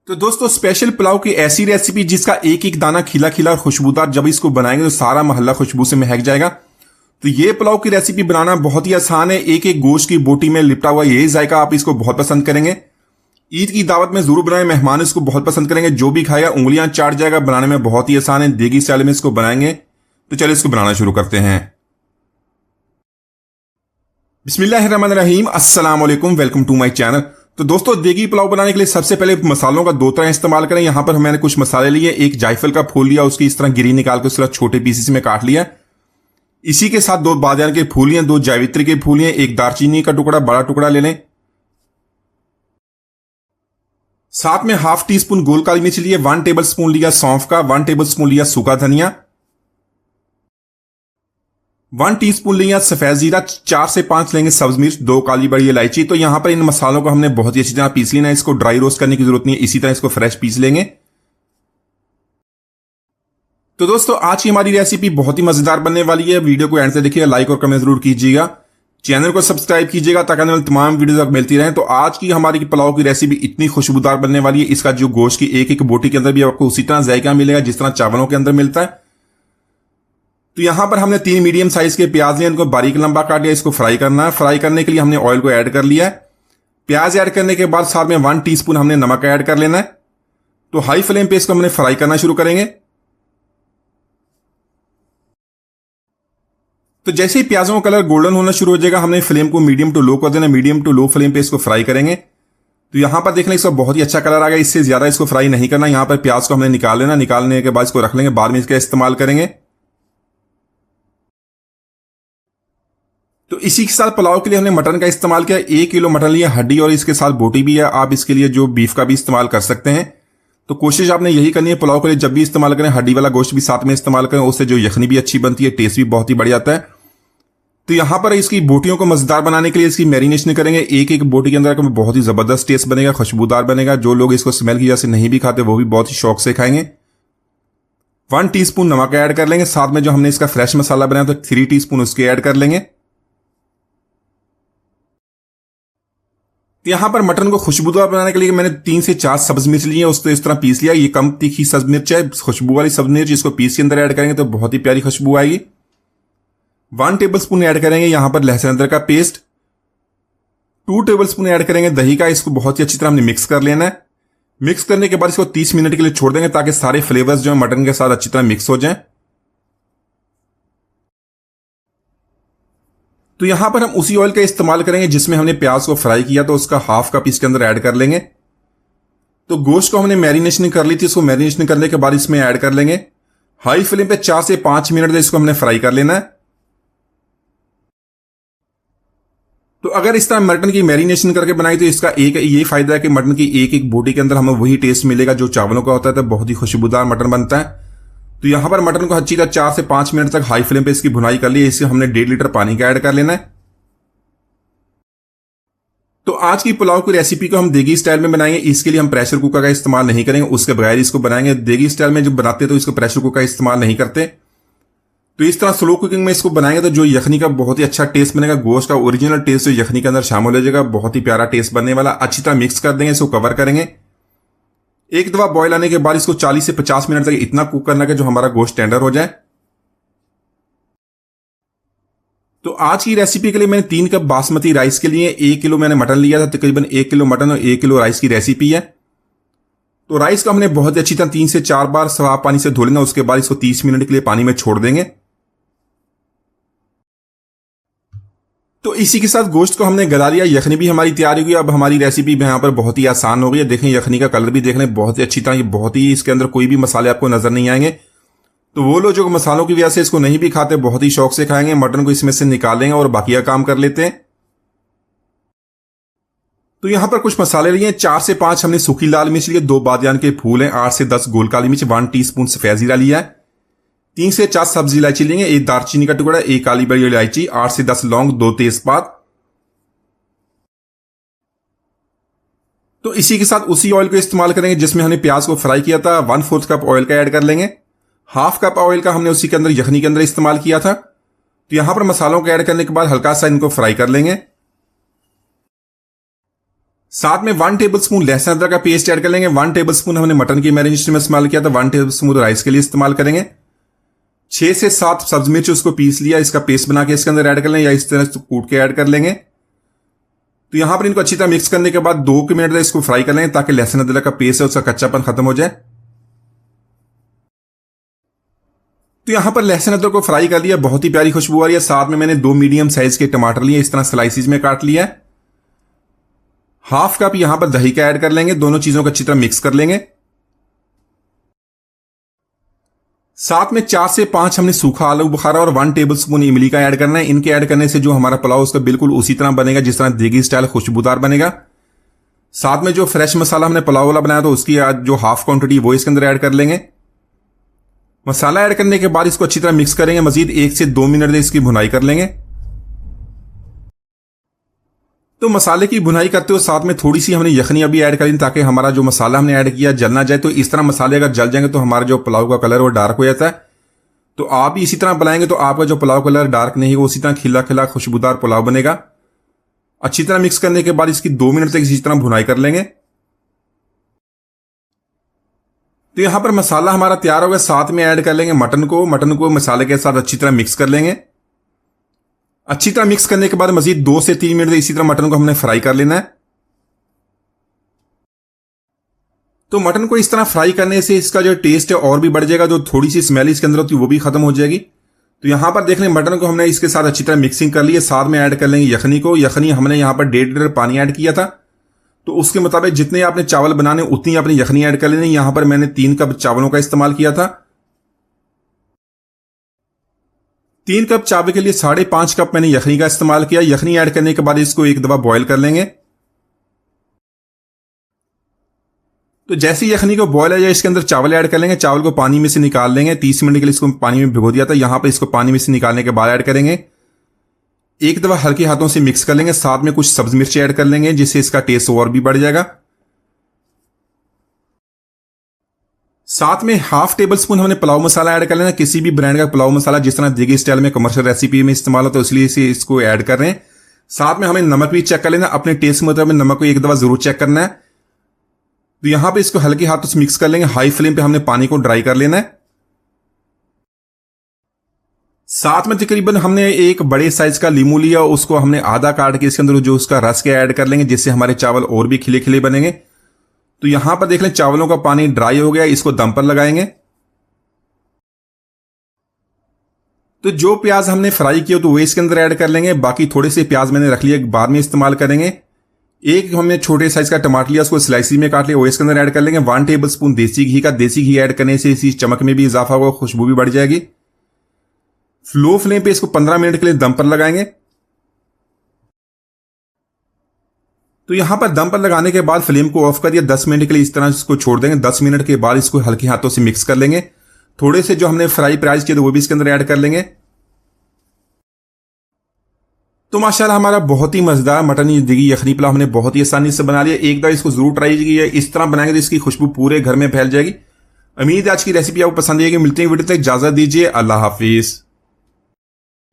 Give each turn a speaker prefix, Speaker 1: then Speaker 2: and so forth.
Speaker 1: तो दोस्तों स्पेशल पुलाव की ऐसी रेसिपी जिसका एक एक दाना खिला खिला और खुशबूदार, जब इसको बनाएंगे तो सारा मोहल्ला खुशबू से महक जाएगा। तो ये पुलाव की रेसिपी बनाना बहुत ही आसान है। एक एक गोश्त की बोटी में लिपटा हुआ यही जायका आप इसको बहुत पसंद करेंगे। ईद की दावत में जरूर बनाएं, मेहमान इसको बहुत पसंद करेंगे। जो भी खाएगा उंगलियां चाट जाएगा। बनाने में बहुत ही आसान है, देगी स्टाइल में इसको बनाएंगे। तो चलिए इसको बनाना शुरू करते हैं। बिस्मिल्लाहिर्रहमानिर्रहीम, अस्सलाम वालेकुम, वेलकम टू माय चैनल। तो दोस्तों देगी पुलाव बनाने के लिए सबसे पहले मसालों का दो तरह इस्तेमाल करें। यहां पर मैंने कुछ मसाले लिए। एक जायफल का फूल लिया, उसकी इस तरह गिरी निकाल के उसका छोटे पीसेस में काट लिया। इसी के साथ दो बादियान के फूल लिए, दो जावित्री के फूल लिए, एक दालचीनी का टुकड़ा बड़ा टुकड़ा ले लें। साथ में हाफ टी स्पून गोल काली मिर्च लिए, 1 टेबल स्पून लिया सौंफ का, 1 टेबल स्पून लिया सूखा धनिया, 1 टीस्पून लिया सफेद जीरा, 4 से 5 लेंगे सब्ज मिर्च, 2 काली बड़ी इलायची। तो यहां पर इन मसालों को हमने बहुत ही अच्छी तरह पीस लेना है। इसको ड्राई रोस्ट करने की जरूरत नहीं है, इसी तरह इसको फ्रेश पीस लेंगे। तो दोस्तों आज की हमारी रेसिपी बहुत ही मजेदार बनने वाली है। वीडियो को एंड से देखिएगा, लाइक और कमेंट जरूर कीजिएगा, चैनल को सब्सक्राइब कीजिएगा ताकि आने वाली तमाम वीडियो तक मिलती रहे। तो आज की हमारी पुलाव की रेसिपी इतनी खुशबूदार बनने वाली है, इसका जो गोश्त की एक एक बोटी के अंदर भी आपको उसी तरह जायका मिलेगा जिस तरह चावलों के अंदर मिलता है। तो यहां पर हमने 3 मीडियम साइज के प्याज लिए, इनको बारीक लंबा काट लिया। इसको फ्राई करना है। फ्राई करने के लिए हमने ऑयल को ऐड कर लिया है। प्याज ऐड करने के बाद साथ में 1 टीस्पून हमने नमक ऐड कर लेना है। तो हाई फ्लेम पे इसको हमने फ्राई करना शुरू करेंगे। तो जैसे ही प्याजों का कलर गोल्डन होना शुरू हो जाएगा, हमने फ्लेम को मीडियम टू लो कर देना। मीडियम टू लो फ्लेम पे इसको फ्राई करेंगे। तो यहां पर देखने इसका बहुत ही अच्छा कलर आ गया। इससे ज्यादा इसको फ्राई नहीं करना। यहां पर प्याज को हमने निकाल लेना। निकालने के बाद इसको रख लेंगे, बाद में इसका इस्तेमाल करेंगे। तो इसी के साथ पुलाव के लिए हमने मटन का इस्तेमाल किया। 1 किलो मटन लिया, हड्डी और इसके साथ बोटी भी है। आप इसके लिए जो बीफ का भी इस्तेमाल कर सकते हैं। तो कोशिश आपने यही करनी है पुलाव के लिए जब भी इस्तेमाल करें हड्डी वाला गोश्त भी साथ में इस्तेमाल करें। उससे जो यखनी भी अच्छी बनती है, टेस्ट भी बहुत ही बढ़िया आता है। तो यहां पर इसकी बोटियों को मजेदार बनाने के लिए इसकी मैरिनेशन करेंगे। एक एक बोटी के अंदर बहुत ही जबरदस्त टेस्ट बनेगा, खुशबूदार बनेगा। जो लोग इसको स्मेल की वजह से नहीं भी खाते वो भी बहुत ही शौक से खाएंगे। 1 टीस्पून नमक ऐड कर लेंगे। साथ में जो हमने इसका फ्रेश मसाला बनाया तो 3 टीस्पून उसके ऐड कर लेंगे। तो यहां पर मटन को खुशबूदार बनाने के लिए मैंने 3 से 4 सब्ज मिर्च लिए, उसको इस तरह पीस लिया। ये कम तीखी सब्ज मिर्च है, खुशबू वाली सब्ज मिर्च। इसको पीस के अंदर ऐड करेंगे तो बहुत ही प्यारी खुशबू आएगी। 1 टेबल स्पून ऐड करेंगे यहां पर लहसुन अदरक का पेस्ट। 2 टेबल स्पून ऐड करेंगे दही का। इसको बहुत ही अच्छी तरह हमने मिक्स कर लेना है। मिक्स करने के बाद इसको 30 मिनट के लिए छोड़ देंगे ताकि सारे फ्लेवर्स जो है मटन के साथ अच्छी तरह मिक्स हो जाएं। तो यहां पर हम उसी ऑयल का इस्तेमाल करेंगे जिसमें हमने प्याज को फ्राई किया, तो उसका हाफ कप इसके अंदर ऐड कर लेंगे। तो गोश्त को हमने मैरिनेशन कर ली थी, इसको मैरिनेशन करने के बाद इसमें ऐड कर लेंगे। हाई फ्लेम पे 4 से 5 मिनट तक इसको हमने फ्राई कर लेना है। तो अगर इस तरह मटन की मैरिनेशन करके बनाई तो इसका एक ये फायदा है कि मटन की एक एक बोटी के अंदर हमें वही टेस्ट मिलेगा जो चावलों का होता है। तो बहुत ही खुशबूदार मटन बनता है। तो यहां पर मटन को अच्छी तरह 4 से 5 मिनट तक हाई फ्लेम पे इसकी भुनाई कर ली। इससे हमने 1.5 लीटर पानी का ऐड कर लेना है। तो आज की पुलाव की रेसिपी को हम देगी स्टाइल में बनाएंगे। इसके लिए हम प्रेशर कुकर का इस्तेमाल नहीं करेंगे, उसके बगैर इसको बनाएंगे। देगी स्टाइल में जब बनाते तो इसको प्रेशर कुकर का इस्तेमाल नहीं करते। तो इस तरह स्लो कुकिंग में इसको बनाएंगे तो जो यखनी का बहुत ही अच्छा टेस्ट बनेगा। गोश्त का ओरिजिनल टेस्ट जो यखनी के अंदर शामिल हो जाएगा, बहुत ही प्यारा टेस्ट बनने वाला। अच्छी तरह मिक्स कर देंगे, इसको कवर करेंगे। एक दफा बॉयल आने के बाद इसको 40 से 50 मिनट तक इतना कुक करना है जो हमारा गोश्त टेंडर हो जाए। तो आज की रेसिपी के लिए मैंने 3 कप बासमती राइस के लिए 1 किलो मैंने मटन लिया था। तकरीबन 1 किलो मटन और 1 किलो राइस की रेसिपी है। तो राइस को हमने बहुत अच्छी तरह 3 से 4 बार साफ पानी से धो लेना। उसके बाद इसको 30 मिनट के लिए पानी में छोड़ देंगे। तो इसी के साथ गोश्त को हमने गला लिया। यखनी भी हमारी तैयार हो गई। अब हमारी रेसिपी यहाँ पर बहुत ही आसान हो गई है। देखें यखनी का कलर भी देख लें बहुत ही अच्छी तरह। ये बहुत ही इसके अंदर कोई भी मसाले आपको नजर नहीं आएंगे। तो वो लोग जो मसालों की वजह से इसको नहीं भी खाते बहुत ही शौक से खाएंगे। मटन को इसमें से निकालेंगे और बाकी का काम कर लेते हैं। तो यहां पर कुछ मसाले लिए, 4 से 5 हमने सूखी लाल मिर्च लिए, 2 बादियान के फूल हैं, 8 से 10 गोल काली मिर्च, 1 टीस्पून सफेद जीरा लिया है, 3 से 4 सब्जी इलायची लेंगे, 1 दालचीनी का टुकड़ा, 1 काली बड़ी इलायची, 8 से 10 लौंग, 2 तेजपात। तो इसी के साथ उसी ऑयल को इस्तेमाल करेंगे जिसमें हमने प्याज को फ्राई किया था। 1/4 कप ऑयल का ऐड कर लेंगे। हाफ कप ऑयल का हमने उसी के अंदर यखनी के अंदर इस्तेमाल किया था। तो यहां पर मसालों को ऐड करने के बाद हल्का सा इनको फ्राई कर लेंगे। साथ में 1 टेबल स्पून लहसुन अदरक का पेस्ट ऐड कर लेंगे। 1 टेबल स्पून हमने मटन की मैरिनेशन में इस्तेमाल किया था, 1 टेबल स्पून राइस के लिए इस्तेमाल करेंगे। 6 से 7 सब्ज मिर्च उसको पीस लिया, इसका पेस्ट बना के इसके अंदर ऐड कर लेंगे या इस तरह से कूट के ऐड कर लेंगे। तो यहां पर इनको अच्छी तरह मिक्स करने के बाद 2 मिनट तक इसको फ्राई कर लेंगे ताकि लहसुन अदरक का पेस्ट है उसका कच्चापन खत्म हो जाए। तो यहां पर लहसुन अदरक को फ्राई कर लिया, बहुत ही प्यारी खुशबू आ रही है। साथ में मैंने 2 मीडियम साइज के टमाटर लिए, इस तरह स्लाइसिस में काट लिया है। हाफ कप यहां पर दही का ऐड कर लेंगे, दोनों चीजों को अच्छी तरह मिक्स कर लेंगे। साथ में 4 से 5 हमने सूखा आलू बुखारा और 1 टेबल स्पून इमली का ऐड करना है। इनके ऐड करने से जो हमारा पुलाव उसका बिल्कुल उसी तरह बनेगा जिस तरह देगी स्टाइल खुशबूदार बनेगा। साथ में जो फ्रेश मसाला हमने पुलाव वाला बनाया था उसकी जो हाफ क्वांटिटी वो इसके अंदर ऐड कर लेंगे। मसाला ऐड करने के बाद इसको अच्छी तरह मिक्स करेंगे, मजीद 1 से 2 मिनट इसकी भुनाई कर लेंगे। तो मसाले की भुनाई करते हुए साथ में थोड़ी सी हमने यखनी अभी ऐड करी ताकि हमारा जो मसाला हमने ऐड किया जल ना जाए। तो इस तरह मसाले अगर जल जाएंगे तो हमारा जो पुलाव का कलर वो डार्क हो जाता है। तो आप इसी तरह बनाएंगे तो आपका जो पुलाव कलर डार्क नहीं होगा, उसी तरह खिला खिला खुशबूदार पुलाव बनेगा। अच्छी तरह मिक्स करने के बाद इसकी 2 मिनट तक इसी तरह भुनाई कर लेंगे। तो यहां पर मसाला हमारा तैयार हो गया, साथ में ऐड कर लेंगे मटन को मसाले के साथ अच्छी तरह मिक्स कर लेंगे। अच्छी तरह मिक्स करने के बाद मजीद 2 से 3 मिनट इसी तरह मटन को हमने फ्राई कर लेना है। तो मटन को इस तरह फ्राई करने से इसका जो टेस्ट है और भी बढ़ जाएगा, जो थोड़ी सी स्मेल इसके अंदर होती है वो भी खत्म हो जाएगी। तो यहां पर देख लें मटन को हमने इसके साथ अच्छी तरह मिक्सिंग कर ली है। साथ में ऐड कर लेंगे यखनी को। यखनी हमने यहां पर 1.5 लीटर पानी ऐड किया था, तो उसके मुताबिक जितने आपने चावल बनाने उतनी आपने यखनी ऐड कर लेनी। यहां पर मैंने 3 कप चावलों का इस्तेमाल किया था। 3 कप चावल के लिए 5.5 कप मैंने यखनी का इस्तेमाल किया। यखनी ऐड करने के बाद इसको एक दफा बॉयल कर लेंगे। तो जैसे यखनी को बॉयल आ जाए इसके अंदर चावल ऐड कर लेंगे। चावल को पानी में से निकाल लेंगे। 30 मिनट के लिए इसको पानी में भिगो दिया था, यहां पर इसको पानी में से निकालने के बाद ऐड करेंगे। एक दफा हल्के हाथों से मिक्स कर लेंगे। साथ में कुछ सब्ज मिर्च ऐड कर लेंगे जिससे इसका टेस्ट और भी बढ़ जाएगा। साथ में हाफ टेबल स्पून हमने पुलाव मसाला ऐड कर लेना। किसी भी ब्रांड का पुलाव मसाला जिस तरह देगी स्टाइल में कमर्शियल रेसिपी में इस्तेमाल होता है, इसलिए इसे इसको ऐड कर रहे हैं। साथ में हमें नमक भी चेक कर लेना, अपने टेस्ट के मुताबिक नमक को एक दफा जरूर चेक करना है। तो यहां पे इसको हल्के हाथों से मिक्स कर लेंगे। हाई फ्लेम पे हमने पानी को ड्राई कर लेना है। साथ में तकरीबन हमने एक बड़े साइज का लीमू लिया, उसको हमने आधा काट के इसके अंदर जो उसका रस के ऐड कर लेंगे जिससे हमारे चावल और भी खिले खिले बनेंगे। तो यहां पर देख लें चावलों का पानी ड्राई हो गया, इसको दम पर लगाएंगे। तो जो प्याज हमने फ्राई किया तो वो इसके अंदर ऐड कर लेंगे। बाकी थोड़े से प्याज मैंने रख लिया, बाद में इस्तेमाल करेंगे। एक हमने छोटे साइज का टमाटर लिया, उसको स्लाइसी में काट लिया, वो इसके अंदर ऐड कर लेंगे। 1 टेबल स्पून देसी घी का, देसी घी ऐड करने से इसी चमक में भी इजाफा होगा, खुशबू भी बढ़ जाएगी। लो फ्लेम पे इसको 15 मिनट के लिए दम पर लगाएंगे। तो यहां पर दम पर लगाने के बाद फ्लेम को ऑफ कर दिया। 10 मिनट के लिए इस तरह इसको छोड़ देंगे। 10 मिनट के बाद इसको हल्के हाथों से मिक्स कर लेंगे। थोड़े से जो हमने फ्राई प्याज किए थे वो भी इसके अंदर ऐड कर लेंगे। तो माशाल्लाह हमारा बहुत ही मजेदार मटन देगी यखनी पुलाव हमने बहुत ही आसानी से बना लिया। एक बार इसको जरूर ट्राई कीजिए, इस तरह बनाएंगे तो इसकी खुशबू पूरे घर में फैल जाएगी। उम्मीद है आज की रेसिपी आपको पसंद आएगी। मिलते हैं वीडियो तक, इजाजत दीजिए, अल्लाह हाफिज।